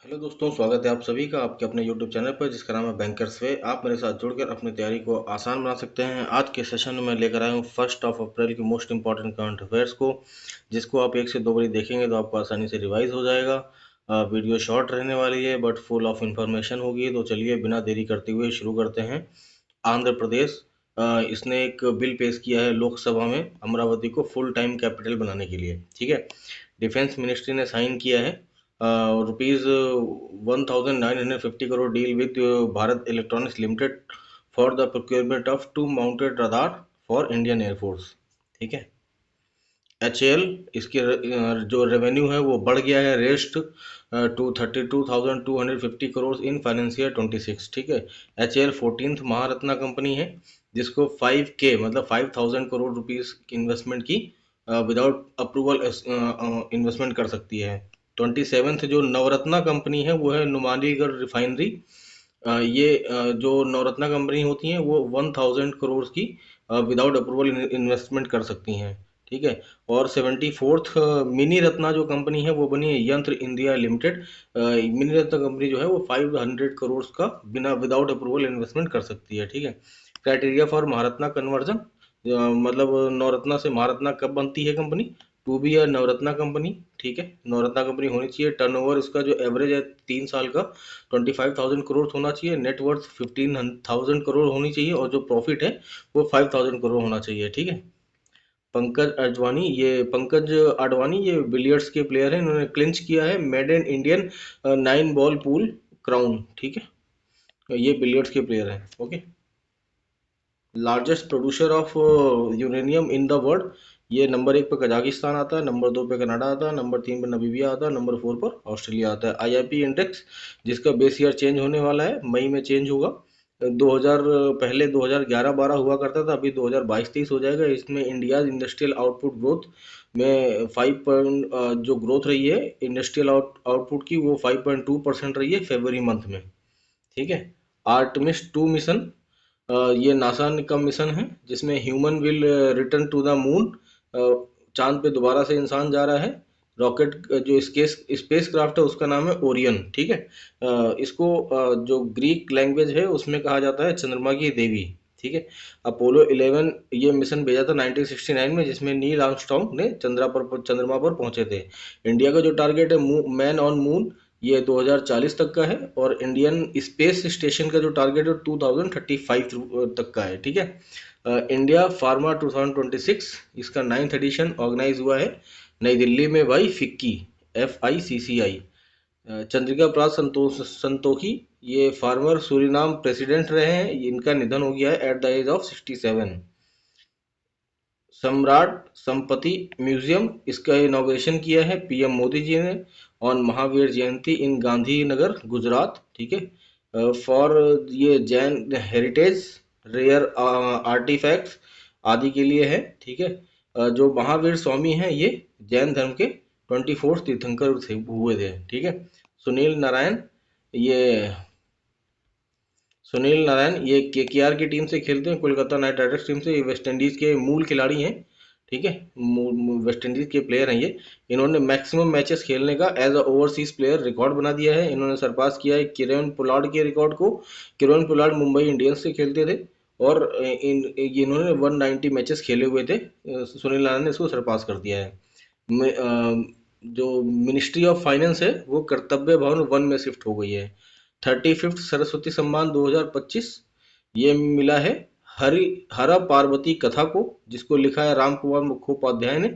Hello दोस्तों, स्वागत है आप सभी का आपके अपने यूट्यूब चैनल पर जिसका नाम है बैंकर्स वे। आप मेरे साथ जुड़कर अपनी तैयारी को आसान बना सकते हैं। आज के सेशन में मैं लेकर आया हूँ 1 अप्रैल की मोस्ट इंपॉर्टेंट करंट अफेयर्स को, जिसको आप 1 से 2 बारी देखेंगे तो आपको आसानी से रिवाइज हो जाएगा। वीडियो शॉर्ट रहने वाली है बट फुल ऑफ इंफॉर्मेशन होगी। तो चलिए बिना देरी करते हुए शुरू करते हैं। आंध्र प्रदेश इसने एक बिल पेश किया है लोकसभा में अमरावती को फुल टाइम कैपिटल बनाने के लिए। ठीक है, डिफेंस मिनिस्ट्री ने साइन किया है rupees 1950 crore deal with Bharat electronics limited for the procurement of 2 mounted radar for Indian air force. ठीक है, HAL इसके जो रेवेन्यू है वो बढ़ गया है raised to 32,250 crore in financial 26। ठीक है, HAL 14th महारत्ना कंपनी है जिसको 5K मतलब 5,000 करोड़ रुपीस इन्वेस्टमेंट की विदाउट अप्रूवल इन्वेस्टमेंट कर सकती है। 27th जो नवरत्ना कंपनी है वो है नुमालीगढ़ रिफाइनरी। जो नवरत्ना कंपनी होती हैं वो 1,000 करोड़ की विदाउट अप्रूवल इन्वेस्टमेंट कर सकती हैं। ठीक है, और 74th मिनी रत्ना जो कंपनी है वो बनी है यंत्र India limited. Mini Ratna company जो है वो 500 करोड़ का बिना विदाउट अप्रूवल इन्वेस्टमेंट कर सकती है। ठीक है, क्राइटेरिया फॉर महारत्ना कन्वर्जन मतलब नवरत्ना से महारत्ना कब बनती है company, to be a Navratna company. ठीक है, नवरत्ना कंपनी होनी चाहिए, टर्नओवर इसका जो एवरेज है 3 साल का 25,000 करोड़ होना चाहिए, नेटवर्थ 15,000 करोड़ होनी चाहिए और जो प्रॉफिट है वो 5,000 करोड़ होना चाहिए। ठीक है, पंकज आडवाणी ये बिलियर्ड्स के प्लेयर हैं। इन्होंने क्लिंच किया है made in Indian 9 ball pool crown. ठीक है, ये बिलियर्ड्स के प्लेयर हैं। Okay, largest producer of uranium in the world, ये नंबर 1 पर कजाकिस्तान आता है, नंबर 2 पे कनाडा आता है, नंबर 3 पर नमीबिया आता है, नंबर 4 पर ऑस्ट्रेलिया आता है। IIP इंडेक्स जिसका बेस ईयर चेंज होने वाला है, मई में चेंज होगा। 2000 पहले 2011-12 हुआ करता था, अभी 2022-23 हो जाएगा। इसमें इंडिया इंडस्ट्रियल आउटपुट ग्रोथ में 5 पॉइंट जो ग्रोथ रही है इंडस्ट्रियल आउटपुट की वो 5.2% रही है फरवरी मंथ में। ठीक है, आर्टमिस 2 मिशन ये नासा का मिशन है जिसमें human will return to the moon. चांद पे दोबारा से इंसान जा रहा है। रॉकेट जो स्पेस क्राफ्ट है उसका नाम है ओरियन। ठीक है, इसको जो ग्रीक लैंग्वेज है उसमें कहा जाता है चंद्रमा की देवी। ठीक है, अपोलो 11 ये मिशन भेजा था 1969 में जिसमें नील आर्मस्ट्रॉन्ग ने चंद्रमा पर पहुंचे थे। इंडिया का जो टारगेट है मैन ऑन मून ये 2040 तक का है और इंडियन स्पेस स्टेशन का जो टारगेट है 2035 तक का है। ठीक है, इंडिया फार्मा 2026 इसका 9th एडिशन ऑर्गेनाइज हुआ है नई दिल्ली में by FICCI FICCI। Chandrika Prasad Santokhi ये फार्मर सूरीनाम प्रेसिडेंट रहे हैं, इनका निधन हो गया है एट द एज ऑफ 67। सम्राट संपत्ति म्यूजियम इसका इनॉग्रेशन किया है PM मोदी जी ने ऑन महावीर जयंती इन गांधीनगर गुजरात। ठीक है, फॉर ये जैन हेरिटेज रेयर आर्टिफैक्ट्स आदि के लिए है। ठीक है, जो महावीर स्वामी हैं ये जैन धर्म के 24th तीर्थंकर हुए थे। ठीक है, सुनील नारायण ये सुनील नारायण ये KKR की टीम से खेलते हैं, कोलकाता नाइट राइडर्स टीम से। ये वेस्ट इंडीज के मूल खिलाड़ी हैं। ठीक है, वेस्ट इंडीज के प्लेयर हैं ये। इन्होंने मैक्सिमम मैचेस खेलने का as a overseas player record बना दिया है। इन्होंने सरपास किया है किरण पोलार्ड के रिकॉर्ड को। किरण पोलार्ड मुंबई इंडियंस से खेलते थे और इन्होंने 190 मैचेस खेले हुए थे। सुनील नारायण ने इसको सरपास कर दिया है। जो मिनिस्ट्री ऑफ फाइनेंस है वो कर्तव्य भवन 1 में शिफ्ट हो गई है। 35th सरस्वती सम्मान 2025 ये मिला है हरा पार्वती कथा को, जिसको लिखा है राम कुमार मुखोपाध्याय ने।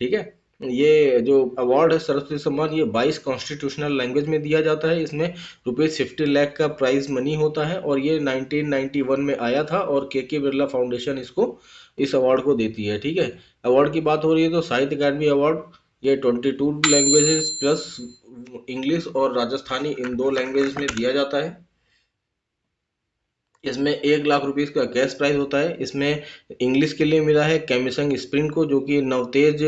ठीक है, ये जो अवार्ड है सरस्वती सम्मान ये 22 कॉन्स्टिट्यूशनल लैंग्वेज में दिया जाता है। इसमें ₹50 लाख का प्राइज मनी होता है और ये 1991 में आया था और KK बिरला फाउंडेशन इसको इस अवार्ड को देती है। ठीक है, अवार्ड की बात हो रही है तो साहित्य अकादमी अवार्ड ये 22 लैंग्वेजेस प्लस इंग्लिश और राजस्थानी इन 2 लैंग्वेज में दिया जाता है। इसमें 1 लाख रुपीस का कैश प्राइज होता है। इसमें इंग्लिश के लिए मिला है कैमिसंग स्प्रिंट को, जो कि नवतेज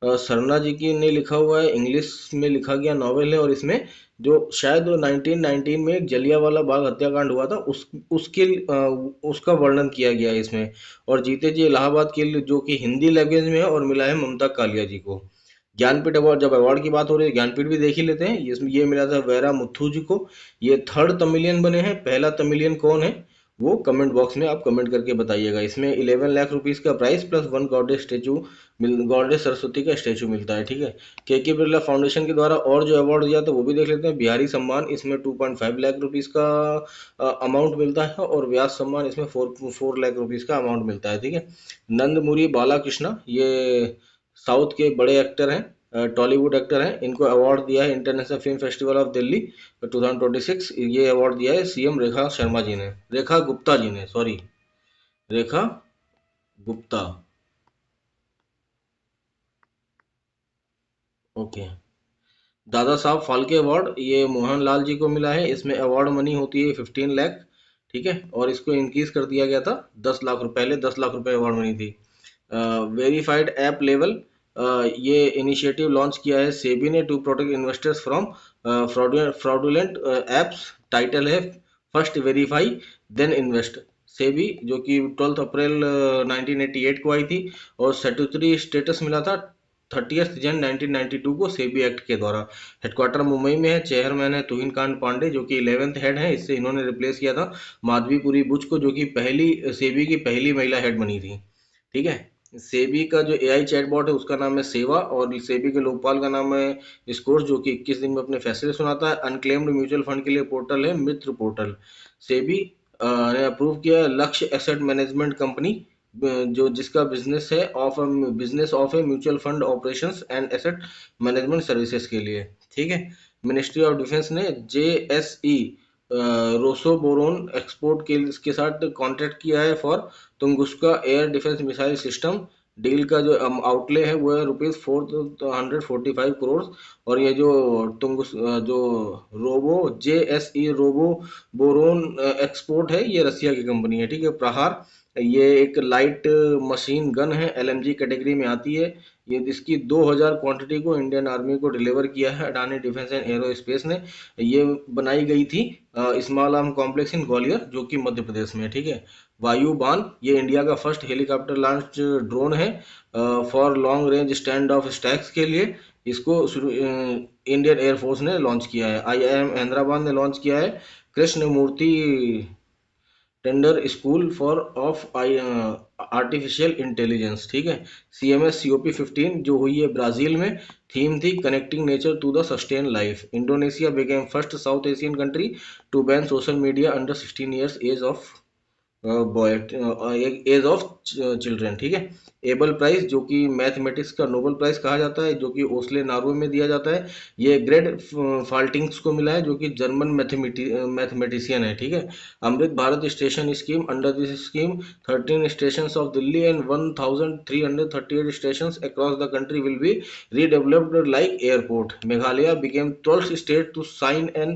सरना जी की ने लिखा हुआ है, इंग्लिश में लिखा गया नॉवेल है। और इसमें जो शायद 1919 में एक जलियांवाला बाग हत्याकांड हुआ था उसका वर्णन किया गया है इसमें। और जीते जी इलाहाबाद के लिए जो कि हिंदी लैंग्वेज में है और मिला है ममता कालिया जी को। ज्ञानपीठ अवार्ड, जब अवार्ड की बात हो रही है ज्ञानपीठ भी देख ही लेते हैं। ये मिला था वेरा मुथु जी को। ये थर्ड तमिलियन बने हैं। पहला तमिलियन कौन है वो कमेंट बॉक्स में आप कमेंट करके बताइएगा। इसमें 11 लाख रुपीस का price plus one goddess statue goddess Saraswati का स्टेचू मिलता है। ठीक है। के बिरला फाउंडेशन के द्वारा और जो अवार्ड दिया था वो भी देख लेते हैं। बिहारी सम्मान, इसमें 2.5 लाख रुपीस का अमाउंट मिलता है, और व्यास सम्मान इसमें 4 लाख रुपीस का अमाउंट मिलता है। ठीक है। नंदमुरी बालाकृष्णा, ये साउथ के बड़े एक्टर हैं, टॉलीवुड एक्टर हैं। इनको अवार्ड दिया है international film festival of Delhi 2026। ये अवार्ड दिया है सीएम रेखा शर्मा जी ने, रेखा गुप्ता जी ने, sorry, Rekha Gupta. Okay. Dada Saheb Phalke award, ये मोहन लाल जी को मिला है। इसमें अवार्ड मनी होती है 15 लाख। ठीक है। और इसको इंक्रीज कर दिया गया था 10 लाख रुपए, पहले 10 लाख रुपए अवार्ड मनी थी। वेरीफाइड ऐप लेवल, ये इनिशिएटिव लॉन्च किया है सेबी ने to protect investors from fraudulent apps. Title है first verify then invest. SEBI जो कि 12 अप्रैल 1988 को आई थी, और स्टैट्यूटरी स्टेटस मिला था 30 जन 1992 को सेबी एक्ट के द्वारा। हेडक्वार्टर मुंबई में है। चेयरमैन है तुहिन कांत पांडे जो कि 11th हेड है। इससे इन्होंने रिप्लेस किया था माधवीपुरी बुच को, जो कि पहली सेबी की पहली महिला हेड बनी थी। ठीक है। सेबी का जो एआई चैटबॉट है उसका नाम है सेवा, और सेबी के लोकपाल का नाम है स्कोर्स, जो कि 21 दिन में अपने फैसले सुनाता है। अनक्लेम्ड म्यूचुअल फंड के लिए पोर्टल है मित्र पोर्टल। सेबी ने अप्रूव किया है लक्ष्य एसेट मैनेजमेंट कंपनी, जो जिसका business of a mutual fund operations and asset management services के लिए। ठीक है। मिनिस्ट्री ऑफ डिफेंस ने जेएसई रोसोबोरोन एक्सपोर्ट के साथ कॉन्ट्रैक्ट किया है for Tunguska air defence missile system. Deal का जो आउटले है वो है ₹445 करोड़। और ये जो जो जेएसई रोबो बोरोन एक्सपोर्ट है, ये रसिया की कंपनी है। ठीक है। प्रहार, ये एक लाइट मशीन गन है, एलएमजी कैटेगरी में आती है। ये जिसकी 2000 क्वांटिटी को इंडियन आर्मी को डिलीवर किया है अडानी डिफेंस एंड एरोस्पेस ने। ये बनाई गई थी small arm complex in Gwalior, जो कि मध्य प्रदेश में है। ठीक है। वायुबान, ये इंडिया का फर्स्ट हेलीकॉप्टर लॉन्च ड्रोन है for long range stand of stacks के लिए। इसको इंडियन एयरफोर्स ने लॉन्च किया है। आईआईएम हैदराबाद ने लॉन्च किया है Krishna Murthy tender school for of artificial intelligence. ठीक है। CMS COP 15 जो हुई है ब्राजील में। थीम थी connecting nature to the sustain life. Indonesia became first south Asian country to ban social media under 16 years age of boy age of children. ठीक है। Abel prize, जो कि मैथमेटिक्स का नोबेल प्राइज कहा जाता है, जो कि ओस्ले नॉर्वे में दिया जाता है। ये ग्रेड फाल्टिंग्स को मिला है, जो कि जर्मन मैथमेटिशियन है। ठीक है। Amrit Bharat station scheme, under this scheme 13 station of Delhi and 1338 station across the country will be redeveloped like airport. Meghalaya became 12th state to sign an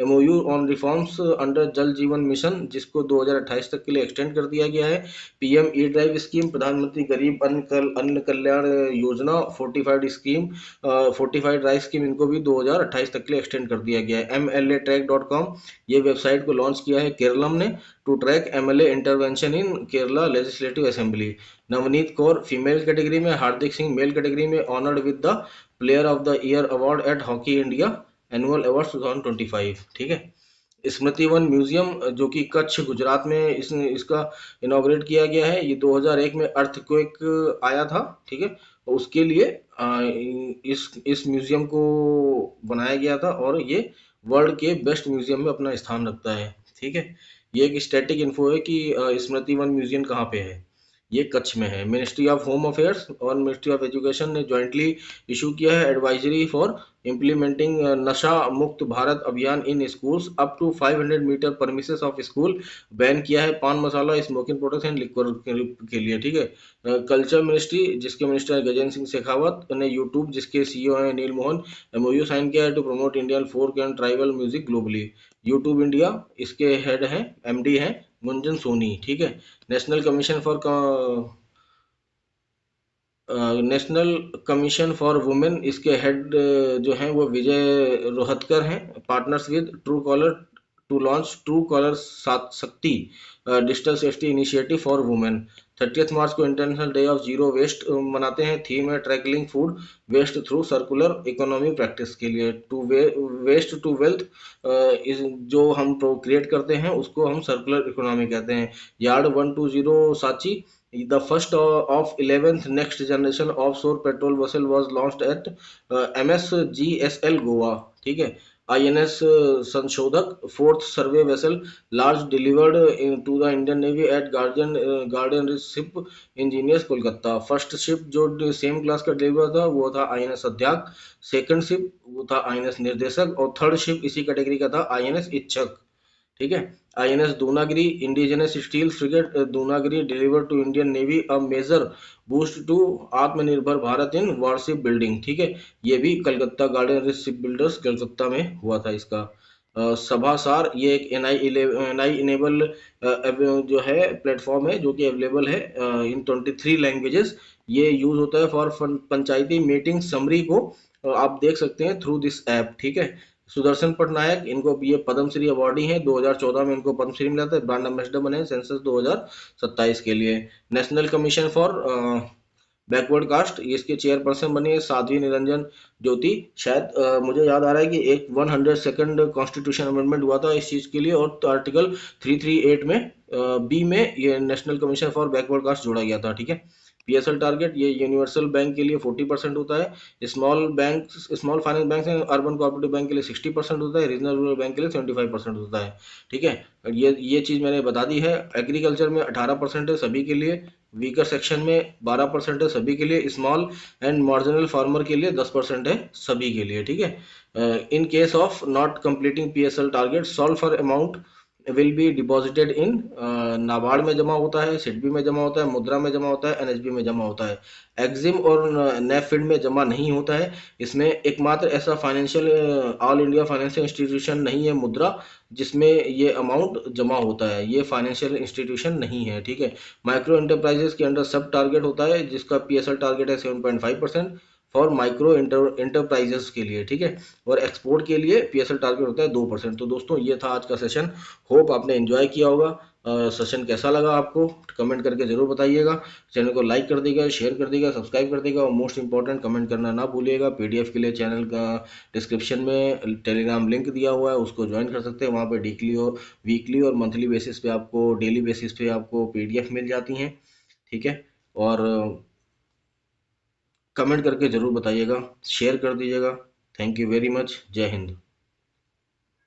MOU on reforms under जल जीवन मिशन, जिसको 2028 तक के लिए extend कर दिया गया है। पीएम ई ड्राइव स्कीम, प्रधानमंत्री गरीब अन्न Kalyan Yojana, fortified rice scheme, इनको भी 2028 तक के लिए एक्सटेंड कर दिया गया है। MLAtrack.com, ये वेबसाइट को लॉन्च किया है केरलम ने to track MLA intervention in Kerala legislative assembly. Navneet Kaur female category में, हार्दिक सिंह मेल कैटेगरी में honoured with the player of the year award at hockey India annual award 2025। ठीक है। स्मृति वन म्यूजियम, जो कि कच्छ गुजरात में इसका इनॉग्रेट किया गया है। ये 2001 में अर्थक्वेक आया था। ठीक है। उसके लिए इस म्यूजियम को बनाया गया था, और ये वर्ल्ड के बेस्ट म्यूजियम में अपना स्थान रखता है। ठीक है। ये एक स्टैटिक इन्फो है कि स्मृति वन म्यूजियम कहाँ पे है। ये कच्छ में है। मिनिस्ट्री ऑफ होम अफेयर्स और मिनिस्ट्री ऑफ एजुकेशन ने ज्वाइंटली इशू किया है advisory for implementing Nasha Mukt Bharat Abhiyan in schools up to 500 metre premises of school. Ban किया है pan masala, smoking products and liquor के लिए। ठीक है। कल्चर मिनिस्ट्री, जिसके मिनिस्टर है गजेंद्र सिंह शेखावत ने यूट्यूब, जिसके CEO हैं नील मोहन, MOU साइन किया है to promote Indian folk and tribal music globally. YouTube India, इसके हेड हैं MD हैं गुंजन सोनी। ठीक है। National commission for national commission for women, इसके हेड जो हैं वो विजय रोहतकर हैं। Partners with Truecaller to launch Truecaller Shakti digital safety initiative for women. 30 March को international day of zero waste मनाते हैं। थीम है tackling food waste through circular economy practice के लिए। टू वेस्ट टू वेल्थ, जो हम create करते हैं उसको हम सर्कुलर इकोनॉमी कहते हैं। Yard 120 Sachi, the first of 11th next generation offshore patrol vessel was launched at MSGSL Goa. ठीक है। INS Sanshodhak fourth survey vessel large delivered to the Indian Navy at guardian ship engineers Kolkata. First ship जो same class का deliver था वो था INS अध्याक। Second ship वो था INS निर्देशक, और थर्ड शिप इसी कैटेगरी का था INS इच्छक। ठीक है। INS Dunagiri indigenous steel frigate Dunagiri deliver to Indian navy a major boost to Aatmanirbhar Bharat in warship building. ठीक है। ये भी Calcutta garden shipbuilders Calcutta में हुआ था इसका। सभासार ये एक NI इनेबल जो है प्लेटफॉर्म है जो कि अवेलेबल है इन 23 लैंग्वेजेस। ये यूज होता है फॉर पंचायती मीटिंग समरी को आप देख सकते हैं थ्रू दिस ऐप। ठीक है। सुदर्शन पटनायक, इनको ये पद्मश्री अवार्डी हैं। 2014 में इनको पद्मश्री मिला था। ब्रांड एम्बेसडर बने हैं सेंसस 2027 के लिए। National commission for backward caste, इसके चेयरपर्सन बनी है साध्वी निरंजन ज्योति। शायद मुझे याद आ रहा है कि एक 102nd कॉन्स्टिट्यूशन अमेंडमेंट हुआ था इस चीज के लिए, और आर्टिकल 338 में बी में ये national commission for backward caste जोड़ा गया था। ठीक है। PSL टारगेट ये यूनिवर्सल बैंक के लिए 40% होता है। Small finance bank and urban cooperative bank के लिए 60% होता है। रीजनल रूरल बैंक के लिए 75% होता है। ठीक है। ये चीज मैंने बता दी है। एग्रीकल्चर में 18% है सभी के लिए। वीकर सेक्शन में 12% है सभी के लिए। स्मॉल एंड मार्जिनल फार्मर के लिए 10% है सभी के लिए। ठीक है। In case of not completing PSL target, solve for amount will be deposited in NABARD में जमा होता है, सिडबी में जमा होता है, मुद्रा में जमा होता है, NHB में जमा होता है। एग्जिम और नेफिड में जमा नहीं होता है। इसमें एकमात्र ऐसा financial all India financial institution नहीं है मुद्रा जिसमें ये अमाउंट जमा होता है। ये फाइनेंशियल इंस्टीट्यूशन नहीं है। ठीक है। माइक्रो एंटरप्राइजेस के अंडर सब टारगेट होता है जिसका PSL टारगेट है 7.5% फॉर माइक्रो एंटरप्राइजेस के लिए। ठीक है। और एक्सपोर्ट के लिए PSL टारगेट होता है 2%। तो दोस्तों ये था आज का सेशन। होप आपने एंजॉय किया होगा। सेशन कैसा लगा आपको कमेंट करके जरूर बताइएगा। चैनल को लाइक कर देगा, शेयर कर देगा, सब्सक्राइब कर देगा, और मोस्ट इंपॉर्टेंट कमेंट करना ना भूलिएगा। PDF के लिए चैनल का डिस्क्रिप्शन में टेलीग्राम लिंक दिया हुआ है, उसको ज्वाइन कर सकते हैं। वहाँ पे वीकली और मंथली बेसिस पे आपको डेली बेसिस पे आपको PDF मिल जाती हैं। ठीक है। और कमेंट करके ज़रूर बताइएगा, शेयर कर दीजिएगा। Thank you very much. जय हिंद।